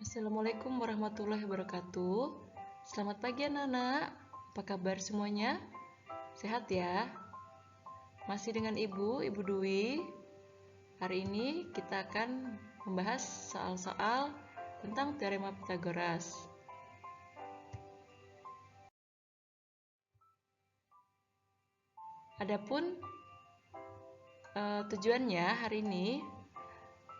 Assalamualaikum warahmatullahi wabarakatuh. Selamat pagi anak-anak. Apa kabar semuanya? Sehat ya? Masih dengan Ibu Dwi. Hari ini kita akan membahas soal-soal tentang teorema Pythagoras. Adapun tujuannya hari ini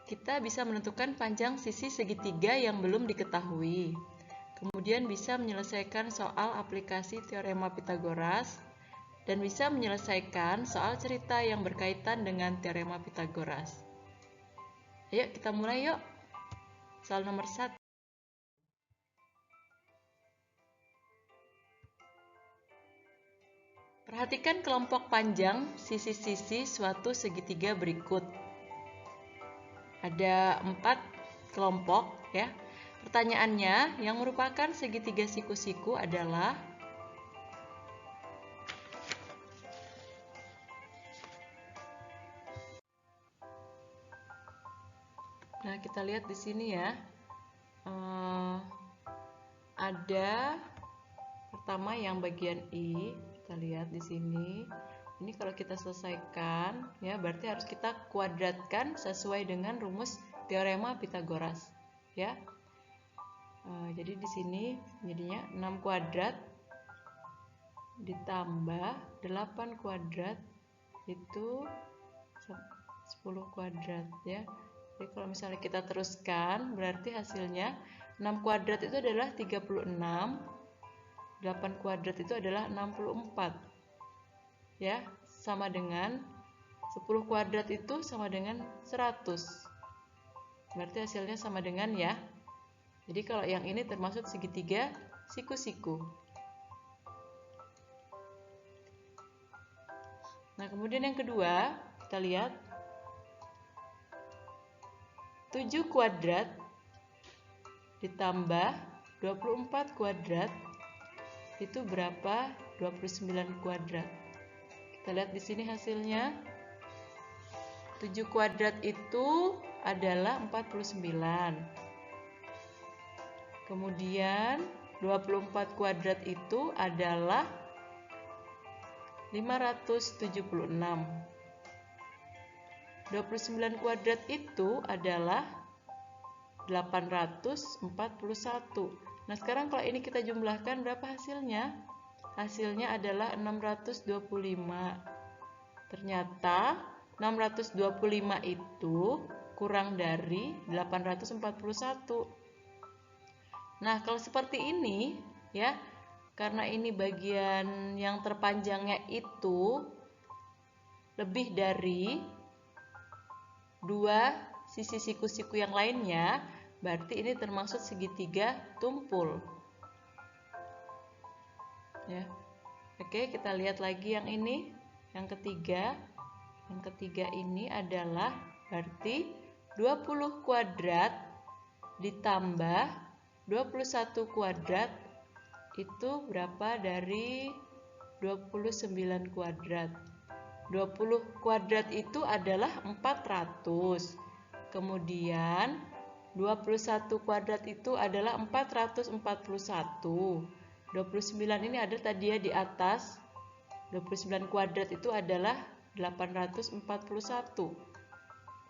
kita bisa menentukan panjang sisi segitiga yang belum diketahui. Kemudian bisa menyelesaikan soal aplikasi teorema Pythagoras dan bisa menyelesaikan soal cerita yang berkaitan dengan teorema Pythagoras. Ayo kita mulai yuk. Soal nomor 1. Perhatikan kelompok panjang sisi-sisi suatu segitiga berikut. Ada 4 kelompok ya. Pertanyaannya, yang merupakan segitiga siku-siku adalah Nah, kita lihat di sini ya. Ada pertama yang bagian I, kita lihat di sini. Ini kalau kita selesaikan ya, berarti harus kita kuadratkan sesuai dengan rumus teorema Pythagoras ya. Jadi di sini jadinya 6 kuadrat ditambah 8 kuadrat itu 10 kuadrat ya. Jadi kalau misalnya kita teruskan, berarti hasilnya 6 kuadrat itu adalah 36, 8 kuadrat itu adalah 64 ya, sama dengan 10 kuadrat itu sama dengan 100. Berarti hasilnya sama dengan ya. Jadi kalau yang ini termasuk segitiga siku-siku. Nah, kemudian yang kedua, kita lihat 7 kuadrat ditambah 24 kuadrat itu berapa? 29 kuadrat. Kita lihat di sini hasilnya. 7 kuadrat itu adalah 49. Kemudian 24 kuadrat itu adalah 576. 29 kuadrat itu adalah 841. Nah, sekarang kalau ini kita jumlahkan, berapa hasilnya? Hasilnya adalah 625. Ternyata 625 itu kurang dari 841. Nah, kalau seperti ini ya, karena ini bagian yang terpanjangnya itu lebih dari 2 sisi siku-siku yang lainnya, berarti ini termasuk segitiga tumpul. Ya. Oke, kita lihat lagi yang ini, yang ketiga. Yang ketiga ini adalah berarti 20 kuadrat ditambah 21 kuadrat itu berapa dari 29 kuadrat. 20 kuadrat itu adalah 400. Kemudian 21 kuadrat itu adalah 441. 29 ini ada tadi ya di atas. 29 kuadrat itu adalah 841.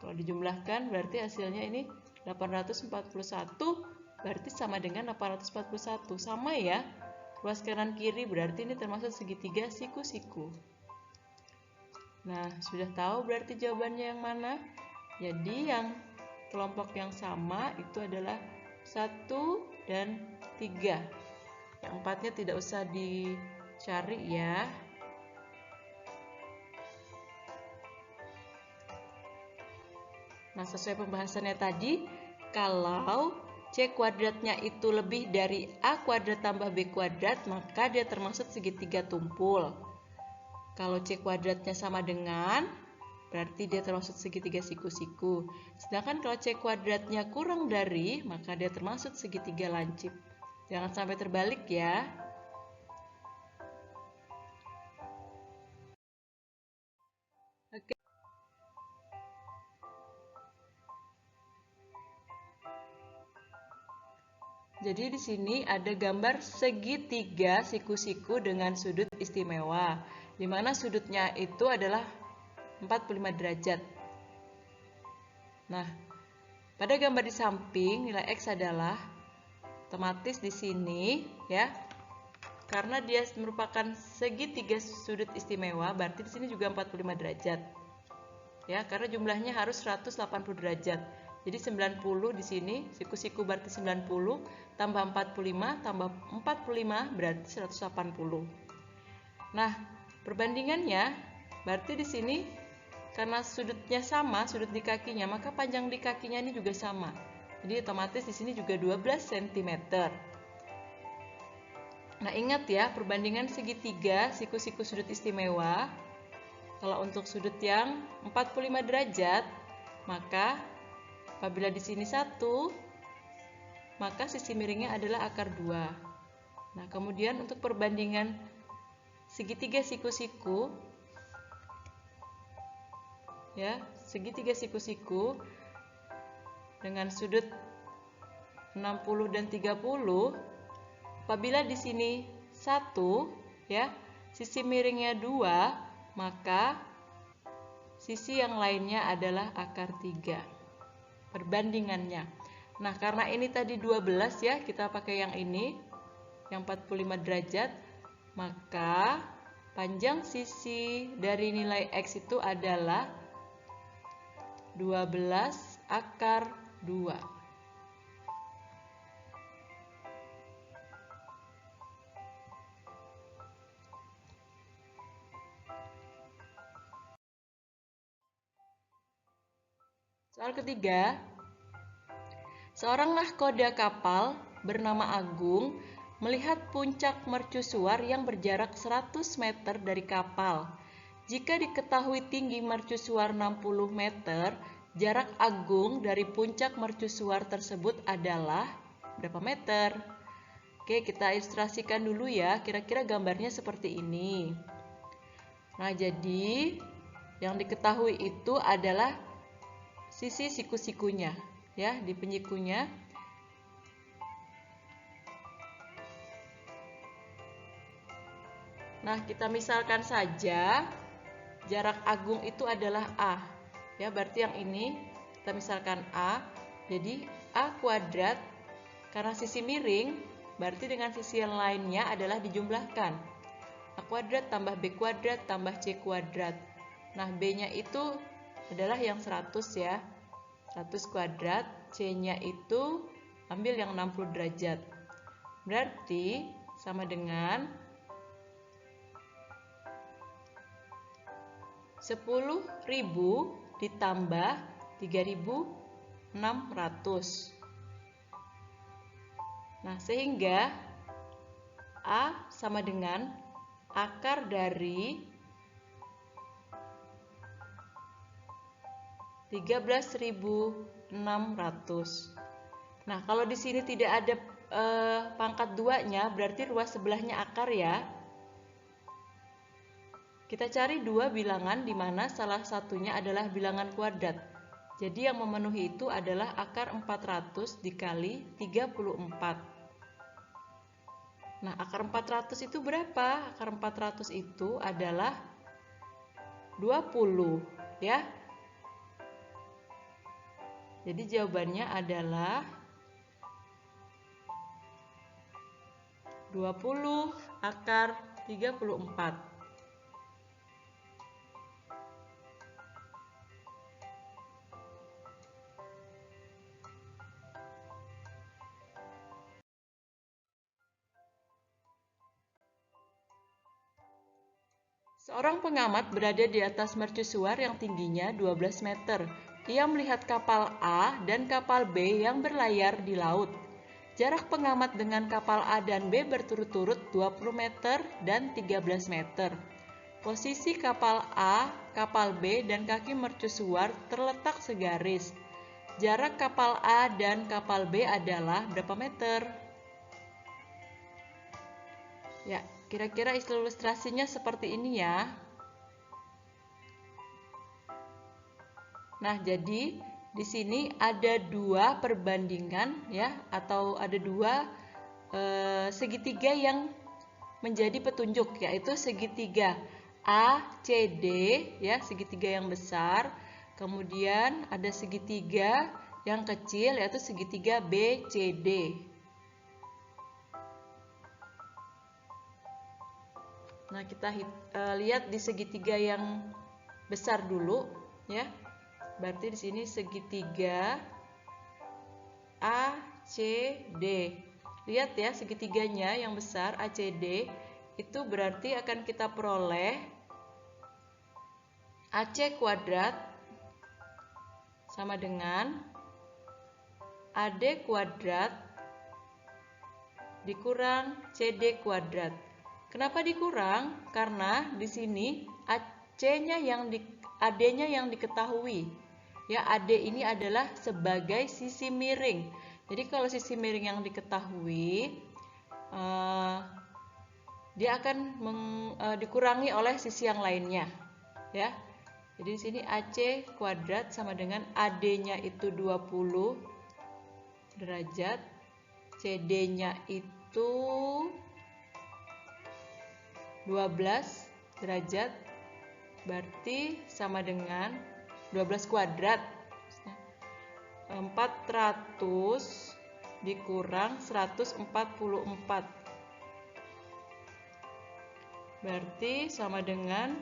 Kalau dijumlahkan berarti hasilnya ini 841, berarti sama dengan 841. Sama ya. Ruas kanan kiri berarti ini termasuk segitiga siku-siku. Nah, sudah tahu berarti jawabannya yang mana? Jadi yang kelompok yang sama itu adalah 1 dan 3. Yang 4-nya tidak usah dicari ya. Nah, sesuai pembahasannya tadi, kalau C kuadratnya itu lebih dari A kuadrat tambah B kuadrat, maka dia termasuk segitiga tumpul. Kalau C kuadratnya sama dengan, berarti dia termasuk segitiga siku-siku. Sedangkan kalau C kuadratnya kurang dari, maka dia termasuk segitiga lancip. Jangan sampai terbalik ya. Oke. Jadi di sini ada gambar segitiga siku-siku dengan sudut istimewa, di mana sudutnya itu adalah 45 derajat. Nah, pada gambar di samping nilai X adalah otomatis di sini ya. Karena dia merupakan segitiga sudut istimewa, berarti di sini juga 45 derajat. Ya, karena jumlahnya harus 180 derajat. Jadi 90 di sini, siku-siku berarti 90, tambah 45, tambah 45 berarti 180. Nah, perbandingannya berarti di sini karena sudutnya sama, sudut di kakinya, maka panjang di kakinya ini juga sama. Jadi otomatis di sini juga 12 cm. Nah, ingat ya, perbandingan segitiga siku-siku sudut istimewa. Kalau untuk sudut yang 45 derajat, maka apabila di sini 1, maka sisi miringnya adalah akar 2. Nah, kemudian untuk perbandingan segitiga siku-siku, ya, segitiga siku-siku dengan sudut 60 dan 30, apabila di sini 1, ya, sisi miringnya 2, maka sisi yang lainnya adalah akar 3. Perbandingannya. Nah, karena ini tadi 12 ya, kita pakai yang ini, yang 45 derajat, maka panjang sisi dari nilai X itu adalah 12 akar 2. Soal ketiga, seorang nahkoda kapal bernama Agung melihat puncak mercusuar yang berjarak 100 meter dari kapal. Jika diketahui tinggi mercusuar 60 meter, jarak Agung dari puncak mercusuar tersebut adalah berapa meter? Oke, kita ilustrasikan dulu ya, kira-kira gambarnya seperti ini. Nah, jadi yang diketahui itu adalah sisi siku-sikunya, ya, di penyikunya. Nah, kita misalkan saja jarak Agung itu adalah A. Ya, berarti yang ini kita misalkan A. Jadi A kuadrat, karena sisi miring, berarti dengan sisi yang lainnya adalah dijumlahkan. A kuadrat tambah B kuadrat tambah C kuadrat. Nah, B-nya itu adalah yang 100 ya. 100 kuadrat, C-nya itu ambil yang 60 derajat. Berarti sama dengan 10.000 ditambah 3.600. Nah, sehingga A sama dengan akar dari 13.600. Nah, kalau di sini tidak ada pangkat 2-nya, berarti ruas sebelahnya akar ya. Kita cari dua bilangan di mana salah satunya adalah bilangan kuadrat. Jadi yang memenuhi itu adalah akar 400 dikali 34. Nah, akar 400 itu berapa? Akar 400 itu adalah 20 ya. Jadi jawabannya adalah 20 akar 34. Seorang pengamat berada di atas mercusuar yang tingginya 12 meter. Ia melihat kapal A dan kapal B yang berlayar di laut. Jarak pengamat dengan kapal A dan B berturut-turut 20 meter dan 13 meter. Posisi kapal A, kapal B, dan kaki mercusuar terletak segaris. Jarak kapal A dan kapal B adalah berapa meter? Ya, kira-kira ilustrasinya seperti ini ya. Nah, jadi di sini ada dua perbandingan ya, atau ada dua segitiga yang menjadi petunjuk, yaitu segitiga ACD ya, segitiga yang besar. Kemudian ada segitiga yang kecil yaitu segitiga BCD. Nah, kita lihat di segitiga yang besar dulu ya. Berarti di sini segitiga ACD. Lihat ya, segitiganya yang besar ACD itu berarti akan kita peroleh AC kuadrat sama dengan AD kuadrat dikurang CD kuadrat. Kenapa dikurang? Karena di sini AC-nya AD-nya yang diketahui. Ya, AD ini adalah sebagai sisi miring. Jadi kalau sisi miring yang diketahui, dia akan dikurangi oleh sisi yang lainnya. Ya. Jadi di sini AC kuadrat sama dengan AD-nya itu 20 derajat, CD-nya itu 12 derajat, berarti sama dengan 12 kuadrat. 400 dikurang 144. Berarti sama dengan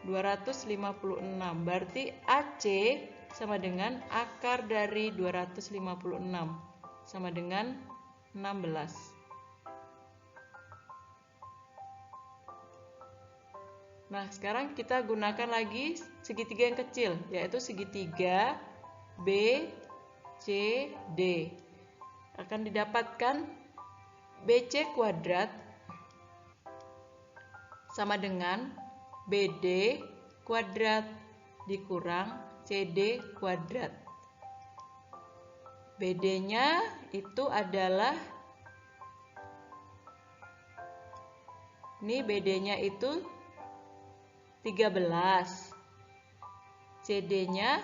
256. Berarti AC sama dengan akar dari 256 sama dengan 16. Nah, sekarang kita gunakan lagi segitiga yang kecil, yaitu segitiga BCD. Akan didapatkan BC kuadrat sama dengan BD kuadrat dikurang CD kuadrat. BD-nya itu adalah, ini BD-nya itu 13, CD-nya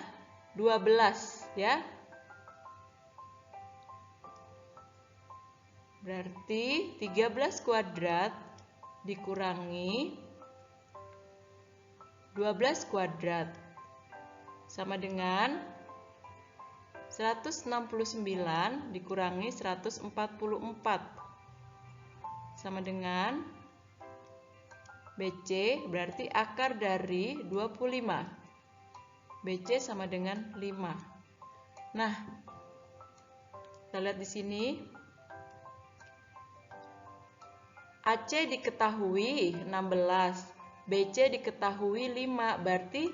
12 ya. Berarti 13 kuadrat dikurangi 12 kuadrat sama dengan 169 dikurangi 144 sama dengan BC, berarti akar dari 25. BC sama dengan 5. Nah, kita lihat di sini. AC diketahui 16, BC diketahui 5, berarti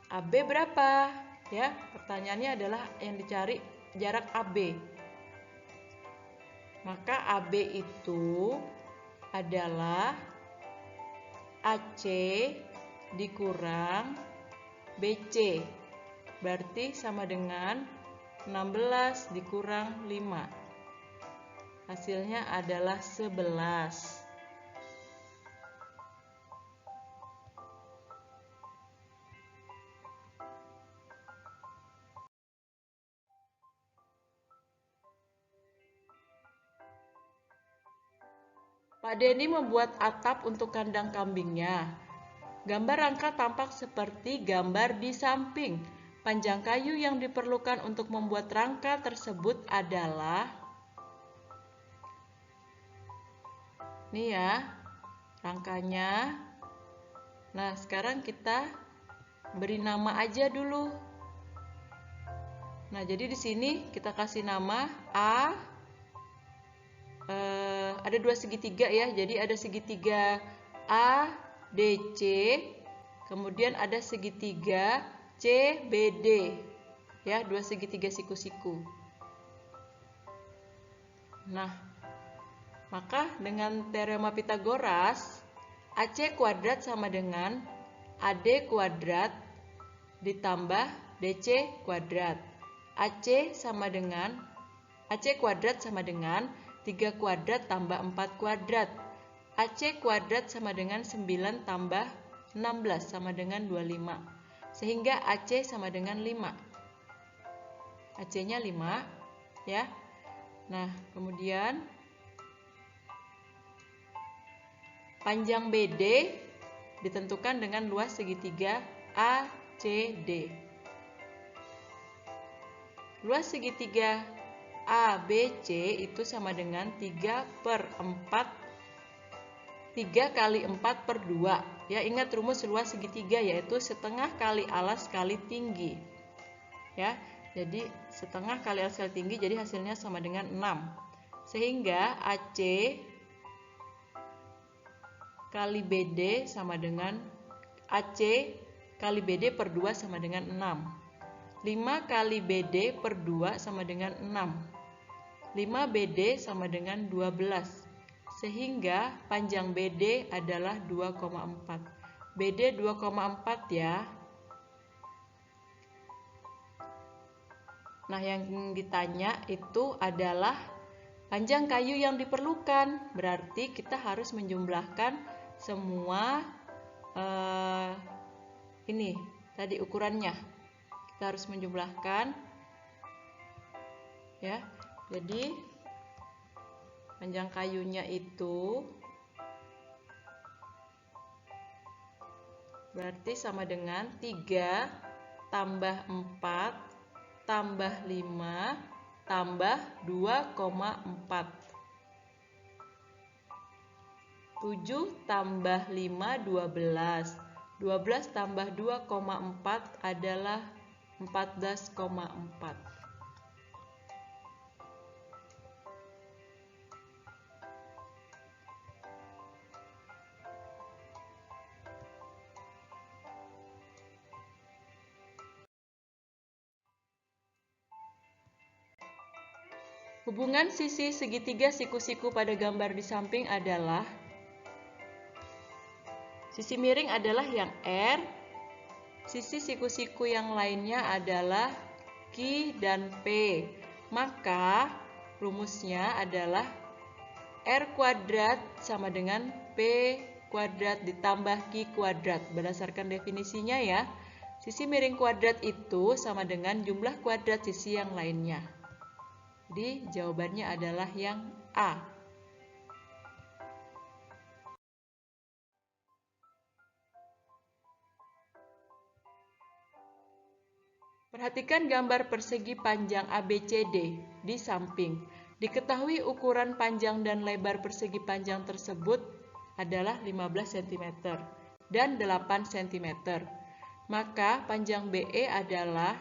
AB berapa? Ya, pertanyaannya adalah yang dicari jarak AB. Maka AB itu adalah AC dikurang BC, berarti sama dengan 16 dikurang 5. Hasilnya adalah 11. Pak Denny membuat atap untuk kandang kambingnya. Gambar rangka tampak seperti gambar di samping. Panjang kayu yang diperlukan untuk membuat rangka tersebut adalah, ini ya rangkanya. Nah, sekarang kita beri nama aja dulu. Nah, jadi di sini kita kasih nama A. Ada dua segitiga ya, jadi ada segitiga ADC, kemudian ada segitiga CBD ya, dua segitiga siku-siku. Nah, maka dengan teorema Pitagoras, AC kuadrat sama dengan AD kuadrat ditambah DC kuadrat. AC kuadrat sama dengan 3 kuadrat tambah 4 kuadrat. AC kuadrat sama dengan 9 tambah 16 sama dengan 25. Sehingga AC sama dengan 5. AC-nya 5 ya. Nah, kemudian panjang BD ditentukan dengan luas segitiga ACD. Luas segitiga ABC itu sama dengan 3 kali 4 per 2. Ya, ingat rumus luas segitiga yaitu setengah kali alas kali tinggi. Ya, jadi setengah kali alas kali tinggi, jadi hasilnya sama dengan 6. Sehingga AC kali BD sama dengan AC kali BD per 2 sama dengan 6. 5 kali BD per 2 sama dengan 6. 5 BD sama dengan 12. Sehingga panjang BD adalah 2,4. BD 2,4 ya. Nah, yang ditanya itu adalah panjang kayu yang diperlukan. Berarti kita harus menjumlahkan semua ini tadi ukurannya. Kita harus menjumlahkan ya. Jadi panjang kayunya itu berarti sama dengan 3 tambah 4 tambah 5 tambah 2,4. 7 tambah 5 12. 12 tambah 2,4 adalah 14,4. Hubungan sisi segitiga siku-siku pada gambar di samping adalah sisi miring adalah yang R, sisi siku-siku yang lainnya adalah Q dan P. Maka rumusnya adalah R kuadrat sama dengan P kuadrat ditambah Q kuadrat. Berdasarkan definisinya ya, sisi miring kuadrat itu sama dengan jumlah kuadrat sisi yang lainnya. Jadi jawabannya adalah yang A. Perhatikan gambar persegi panjang ABCD di samping. Diketahui ukuran panjang dan lebar persegi panjang tersebut adalah 15 cm dan 8 cm. Maka panjang BE adalah,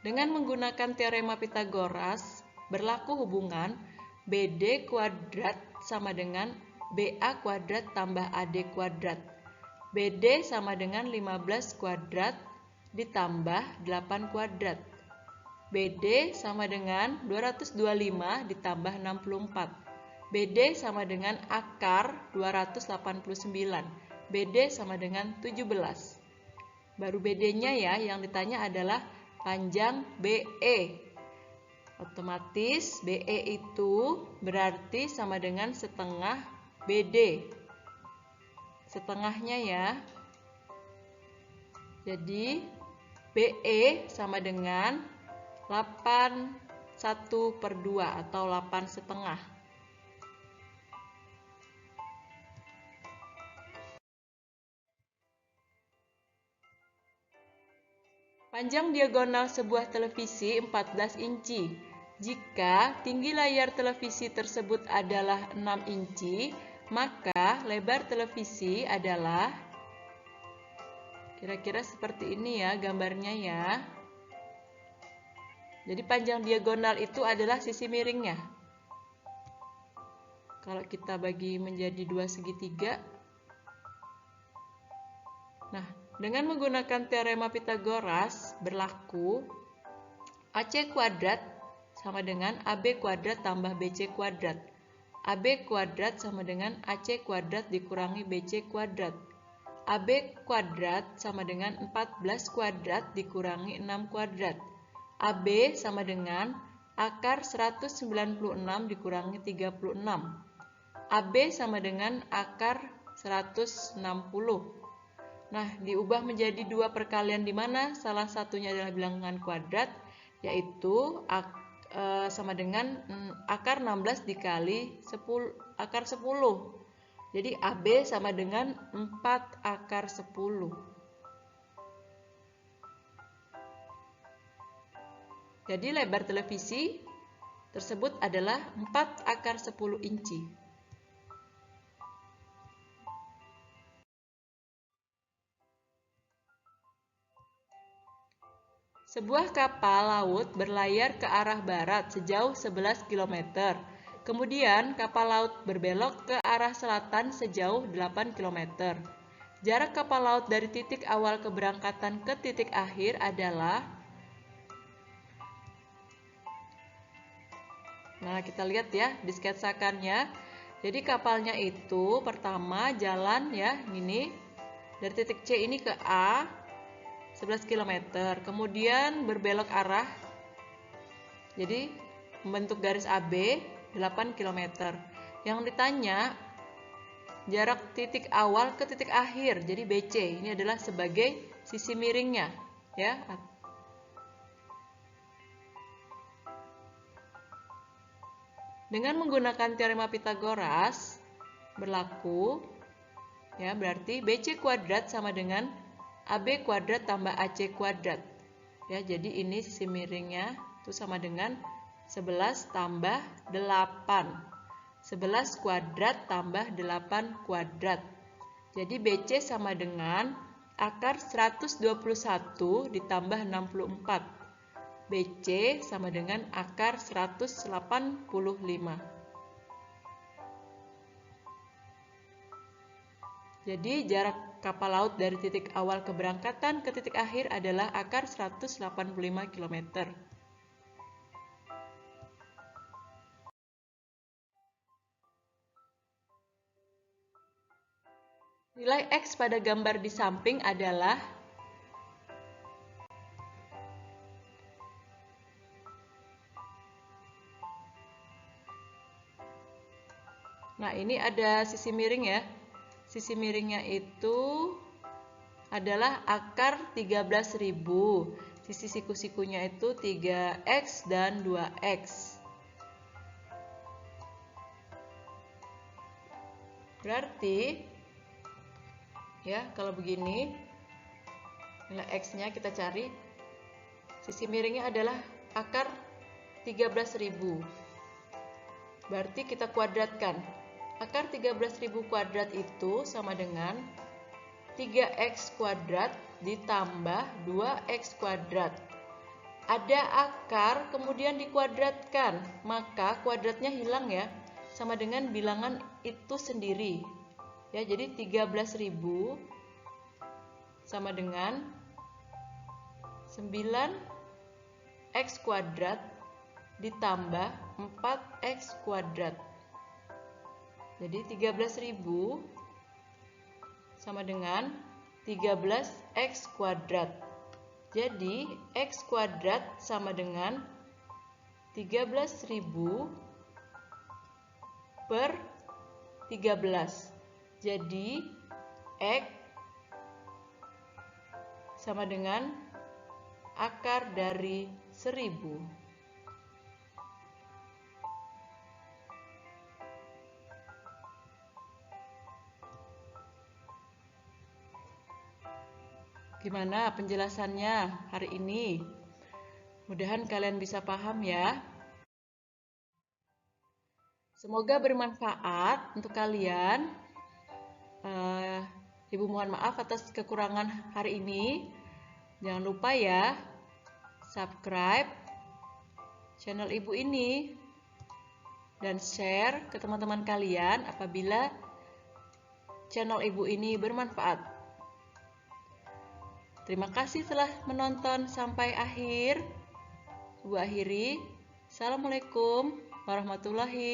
dengan menggunakan teorema Pythagoras, berlaku hubungan BD kuadrat sama dengan BA kuadrat tambah AD kuadrat. BD sama dengan 15 kuadrat ditambah 8 kuadrat. BD sama dengan 225 ditambah 64. BD sama dengan akar 289. BD sama dengan 17. Baru BD-nya ya, yang ditanya adalah panjang BE. Otomatis BE itu berarti sama dengan setengah BD. Setengahnya ya. Jadi BE sama dengan 8/1/2 atau 8 setengah. Panjang diagonal sebuah televisi 14 inci. Jika tinggi layar televisi tersebut adalah 6 inci, maka lebar televisi adalah, kira-kira seperti ini ya gambarnya ya. Jadi panjang diagonal itu adalah sisi miringnya. Kalau kita bagi menjadi 2 segitiga. Nah, dengan menggunakan teorema Pythagoras berlaku AC kuadrat sama dengan AB kuadrat tambah BC kuadrat. AB kuadrat sama dengan AC kuadrat dikurangi BC kuadrat. AB kuadrat sama dengan 14 kuadrat dikurangi 6 kuadrat. AB sama dengan akar 196 dikurangi 36. AB sama dengan akar 160. Nah, diubah menjadi dua perkalian di mana salah satunya adalah bilangan kuadrat, yaitu sama dengan akar 16 dikali 10, akar 10. Jadi AB sama dengan 4 akar 10. Jadi lebar televisi tersebut adalah 4 akar 10 inci. Sebuah kapal laut berlayar ke arah barat sejauh 11 km. Kemudian kapal laut berbelok ke arah selatan sejauh 8 km. Jarak kapal laut dari titik awal keberangkatan ke titik akhir adalah... Nah, kita lihat ya, disketsakannya. Jadi kapalnya itu pertama jalan ya, ini dari titik C ini ke A 11 km. Kemudian berbelok arah. Jadi membentuk garis AB 8 km. Yang ditanya jarak titik awal ke titik akhir, jadi BC. Ini adalah sebagai sisi miringnya, ya. Dengan menggunakan teorema Pythagoras berlaku, ya, berarti BC kuadrat sama dengan AB kuadrat tambah AC kuadrat. Ya, jadi ini sisi miringnya itu sama dengan 11 tambah 8. 11 kuadrat tambah 8 kuadrat. Jadi BC sama dengan akar 121 ditambah 64. BC sama dengan akar 185. Jadi jarak kapal laut dari titik awal keberangkatan ke titik akhir adalah akar 185 km. Nilai X pada gambar di samping adalah... Nah, ini ada sisi miring ya. Sisi miringnya itu adalah akar 13.000. Sisi siku-sikunya itu 3X dan 2X. Berarti, ya, kalau begini, nilai X-nya kita cari. Sisi miringnya adalah akar 13.000. Berarti kita kuadratkan. Akar 13.000 kuadrat itu sama dengan 3x kuadrat ditambah 2x kuadrat. Ada akar kemudian dikuadratkan, maka kuadratnya hilang ya, sama dengan bilangan itu sendiri. Ya, jadi 13.000 sama dengan 9x kuadrat ditambah 4x kuadrat. Jadi 13.000 sama dengan 13x kuadrat. Jadi x kuadrat sama dengan 13.000 per 13. Jadi x sama dengan akar dari 1000. Gimana penjelasannya hari ini? Mudahan kalian bisa paham ya. Semoga bermanfaat untuk kalian. Ibu mohon maaf atas kekurangan hari ini. Jangan lupa ya, subscribe channel ibu ini dan share ke teman-teman kalian apabila channel ibu ini bermanfaat. Terima kasih telah menonton sampai akhir. Ibu akhiri. Assalamualaikum warahmatullahi